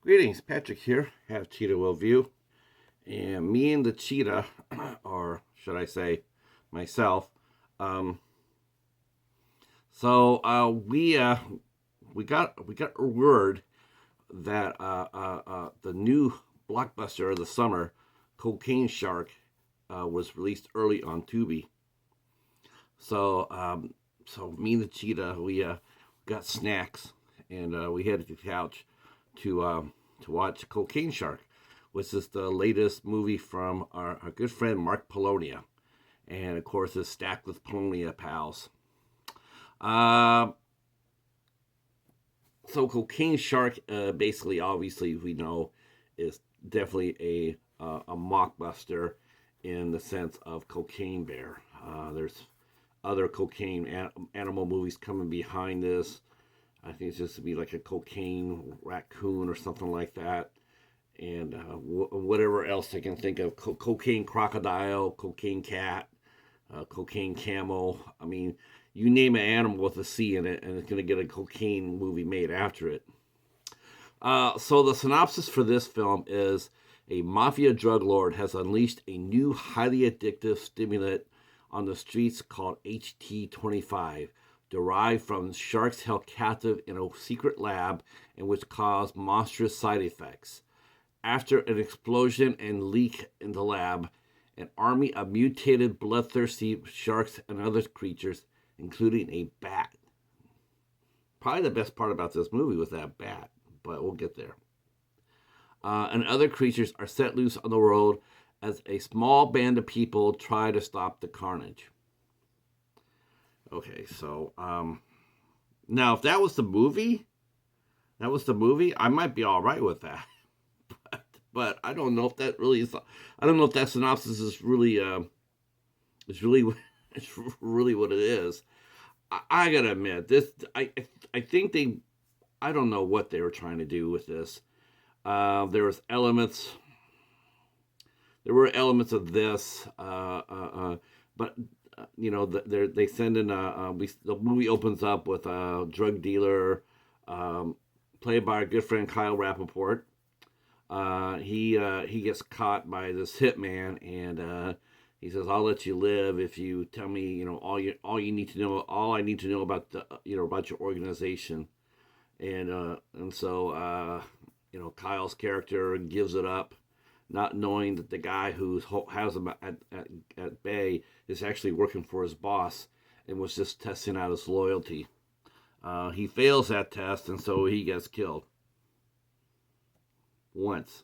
Greetings, Patrick here. Have Cheetah will view, and me and the cheetah, or should I say, myself. Um, we got a word that the new blockbuster of the summer, Cocaine Shark, was released early on Tubi. So so me and the cheetah, we got snacks, and we headed to the couch to watch Cocaine Shark, which is the latest movie from our good friend Mark Polonia, and of course is stacked with Polonia Pals. Uh, so Cocaine Shark, basically, obviously, we know is definitely a mockbuster in the sense of Cocaine Bear. There's other cocaine animal movies coming behind this. I think it's just to be like a cocaine raccoon or something like that, and whatever else I can think of. Cocaine crocodile, cocaine cat, cocaine camel. I mean, you name an animal with a C in it, and it's going to get a cocaine movie made after it. So the synopsis for this film is a mafia drug lord has unleashed a new highly addictive stimulant on the streets called HT25, derived from sharks held captive in a secret lab and which cause monstrous side effects. After an explosion and leak in the lab, an army of mutated, bloodthirsty sharks and other creatures, including a bat. Probably the best part about this movie was that bat, but we'll get there. And other creatures are set loose on the world as a small band of people try to stop the carnage. Okay, so now if that was the movie, I might be all right with that. but I don't know if that really is. I don't know if that synopsis is really it's really what it is. I gotta admit this. I think they. I don't know what they were trying to do with this. There was elements. There were elements of this, but they send in the movie opens up with a drug dealer, played by our good friend Kyle Rappaport. He gets caught by this hitman, and he says, "I'll let you live if you tell me, all you need to know, all I need to know about about your organization." And so Kyle's character gives it up, not knowing that the guy who has him at bay is actually working for his boss and was just testing out his loyalty. He fails that test, and so he gets killed once.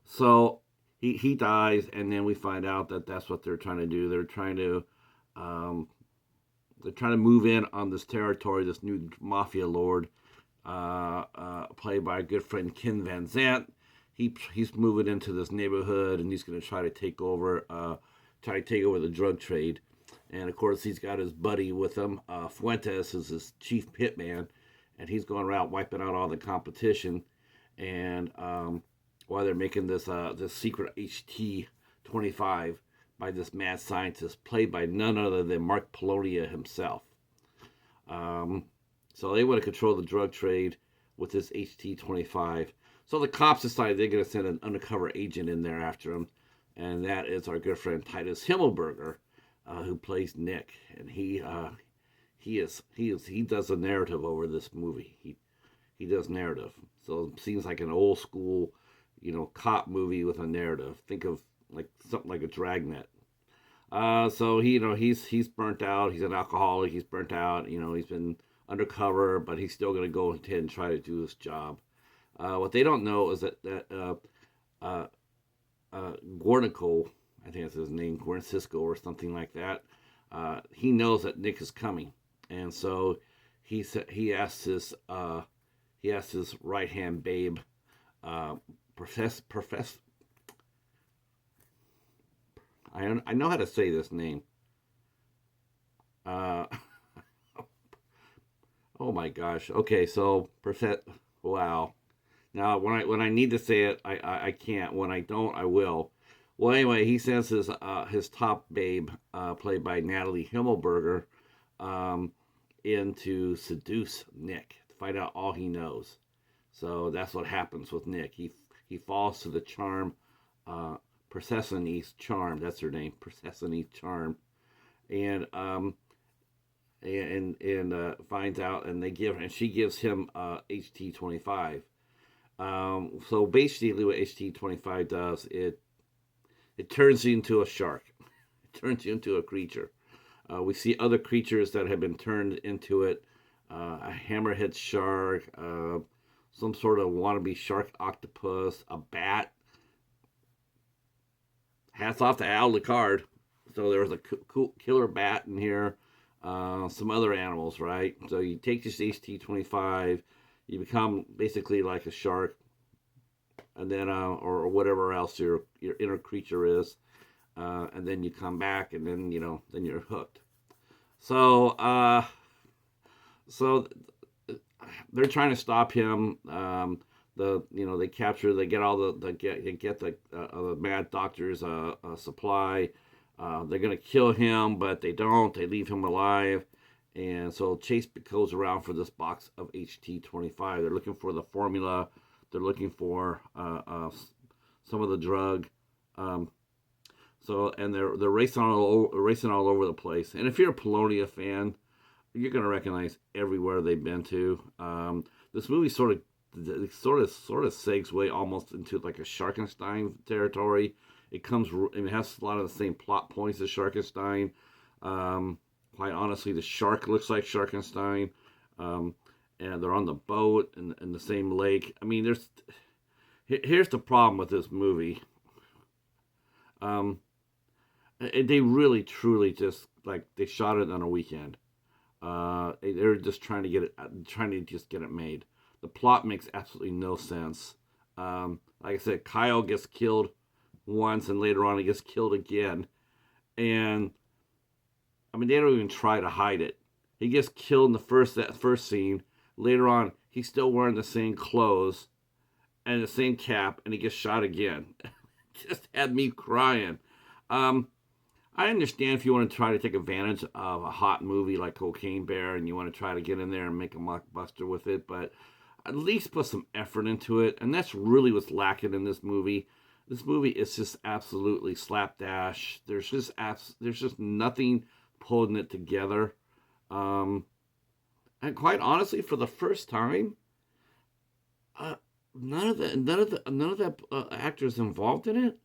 So he dies, and then we find out that that's what they're trying to do. Um, they're trying to move in on this territory. This new mafia lord, played by our good friend Ken Van Zant. He's moving into this neighborhood, and he's going to try to take over the drug trade. And of course, he's got his buddy with him. Fuentes is his chief hitman, and he's going around wiping out all the competition. And while they're making this secret HT25 by this mad scientist, played by none other than Mark Polonia himself. So they want to control the drug trade with this HT25. So the cops decide they're going to send an undercover agent in there after him, and that is our good friend Titus Himmelberger, who plays Nick, and he does the narrative over this movie. He does narrative, so it seems like an old school, cop movie with a narrative. Think of like something like a Dragnet. So he's burnt out. He's an alcoholic. He's burnt out. He's been undercover, but he's still going to go ahead and try to do his job. What they don't know is that Gornico, I think that's his name, Gorncisco or something like that. He knows that Nick is coming, and so he asks his right hand babe, profess. I know how to say this name. Uh, oh my gosh. Okay, so wow. Now when I need to say it, I can't. When I don't, I will. Well, anyway, he sends his top babe, played by Natalie Himmelberger, in to seduce Nick to find out all he knows. So that's what happens with Nick. He falls to the charm, uh, Persephone's charm. That's her name, Persephone's charm, and finds out, and she gives him HT-25. So basically, what HT-25 does, it turns you into a shark. It turns you into a creature. We see other creatures that have been turned into it. A hammerhead shark, some sort of wannabe shark octopus, a bat. Hats off to Al Lecard. So there was a cool killer bat in here. Some other animals, right? So you take this HT-25, you become basically like a shark, and then or whatever else your inner creature is, and then you come back, and then then you're hooked. So so they're trying to stop him. They capture, they get all the mad doctor's supply. They're gonna kill him, but they don't. They leave him alive, and so Chase goes around for this box of HT-25. They're looking for the formula. They're looking for some of the drug. And they're racing all over the place. And if you're a Polonia fan, you're gonna recognize everywhere they've been to. This movie sort of segue almost into like a Sharkenstein territory. It has a lot of the same plot points as Sharkenstein. Quite honestly, the shark looks like Sharkenstein, and they're on the boat in the same lake. I mean, here's the problem with this movie. They really, truly just they shot it on a weekend. They're just trying to just get it made. The plot makes absolutely no sense. Like I said, Kyle gets killed once, and later on he gets killed again. And I mean, they don't even try to hide it. He gets killed in that first scene. Later on, he's still wearing the same clothes and the same cap, and he gets shot again. Just had me crying. I understand if you want to try to take advantage of a hot movie like Cocaine Bear and you want to try to get in there and make a mockbuster with it, but at least put some effort into it. And that's really what's lacking in this movie. This movie is just absolutely slapdash. There's just nothing pulling it together. And quite honestly, for the first time, none of the actors involved in it,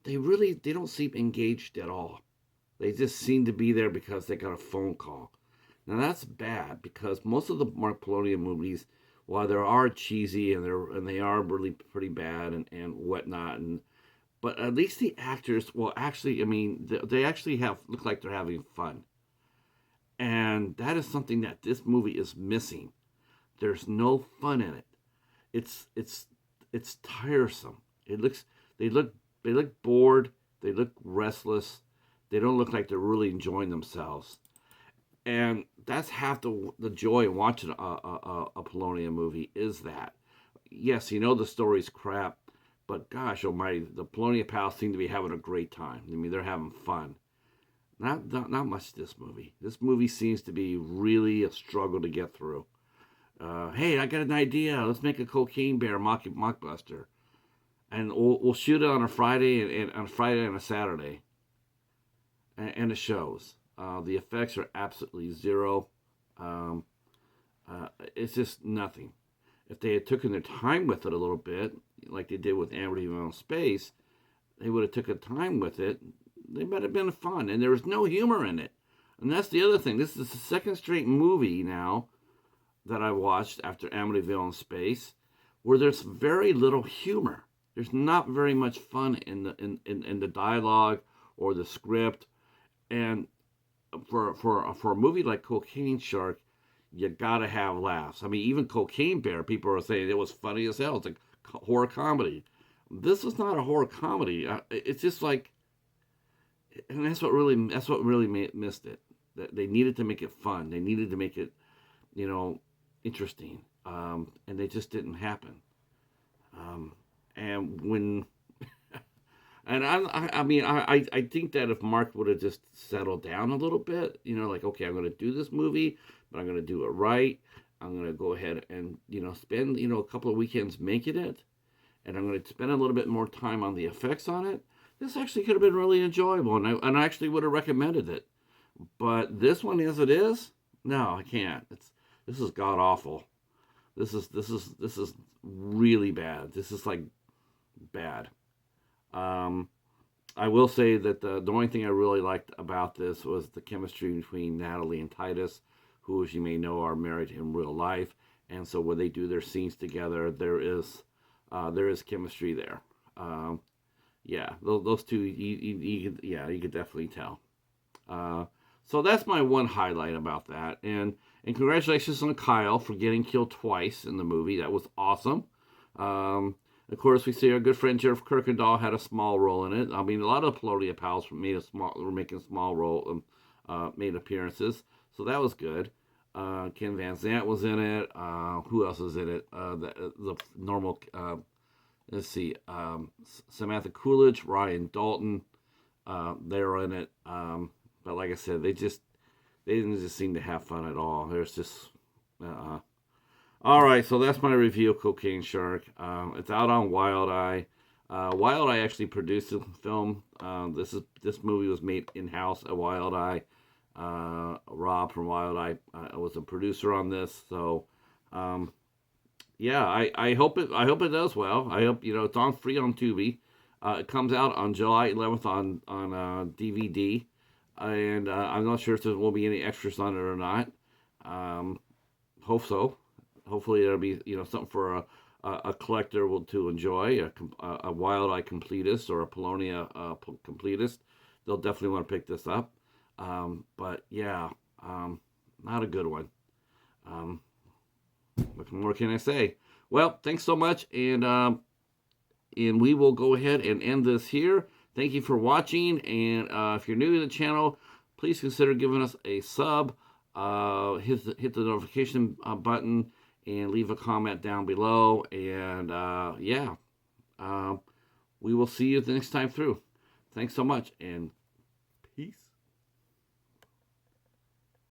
they don't seem engaged at all. They just seem to be there because they got a phone call. Now that's bad, because most of the Mark Polonia movies, while they are cheesy and they are really pretty bad and whatnot, but at least the actors, well, actually, I mean, they actually look like they're having fun, and that is something that this movie is missing. There's no fun in it. It's tiresome. They look bored. They look restless. They don't look like they're really enjoying themselves. And that's half the joy of watching a Polonia movie, is that. Yes, the story's crap, but gosh almighty, the Polonia Pals seem to be having a great time. I mean, they're having fun. Not much this movie. This movie seems to be really a struggle to get through. Hey, I got an idea. Let's make a Cocaine Bear mockbuster. And we'll shoot it on a Friday and a Saturday, and it shows. The effects are absolutely zero. It's just nothing. If they had taken their time with it a little bit, like they did with Amityville Space, they would have taken time with it. They might have been fun, and there was no humor in it. And that's the other thing. This is the second straight movie now that I watched after Amityville Space, where there's very little humor. There's not very much fun in the dialogue or the script, and for a movie like Cocaine Shark, you gotta have laughs. I mean, even Cocaine Bear, people are saying it was funny as hell. It's a horror comedy. This is not a horror comedy. It's just like, and that's what really missed it. That they needed to make it fun. They needed to make it, interesting, and they just didn't happen. And when, and I think that if Mark would have just settled down a little bit, like, okay, I'm going to do this movie, but I'm going to do it right. I'm going to go ahead and, spend, a couple of weekends making it. And I'm going to spend a little bit more time on the effects on it. This actually could have been really enjoyable, and I actually would have recommended it. But this one, as it is, no, I can't. This is god awful. This is really bad. This is like bad. Um, I will say that the only thing I really liked about this was the chemistry between Natalie and Titus, who, as you may know, are married in real life, and so when they do their scenes together, there is chemistry there. Yeah, those two, you could definitely tell. So that's my one highlight about that, and congratulations on Kyle for getting killed twice in the movie. That was awesome. Of course, we see our good friend Jeff Kirkendall had a small role in it. I mean, a lot of the Polonia Pals were making small role, made appearances, so that was good. Ken Van Zant was in it. Who else was in it? The normal. Let's see. Samantha Coolidge, Ryan Dalton. They're in it. But like I said, they didn't just seem to have fun at all. There's just. All right, so that's my review of Cocaine Shark. It's out on Wild Eye. Wild Eye actually produced the film. This movie was made in house at Wild Eye. Rob from Wild Eye was a producer on this, so yeah, I hope it does well. I hope it's on free on Tubi. It comes out on July 11th on DVD, and I'm not sure if there will be any extras on it or not. Hope so. Hopefully there'll be something for a collector to enjoy, a Wild Eye completist or a Polonia completist. They'll definitely want to pick this up. But yeah, not a good one. What more can I say? Well, thanks so much, and we will go ahead and end this here. Thank you for watching, and if you're new to the channel, please consider giving us a sub. Hit the notification button and leave a comment down below. And yeah, we will see you the next time through. Thanks so much, and peace.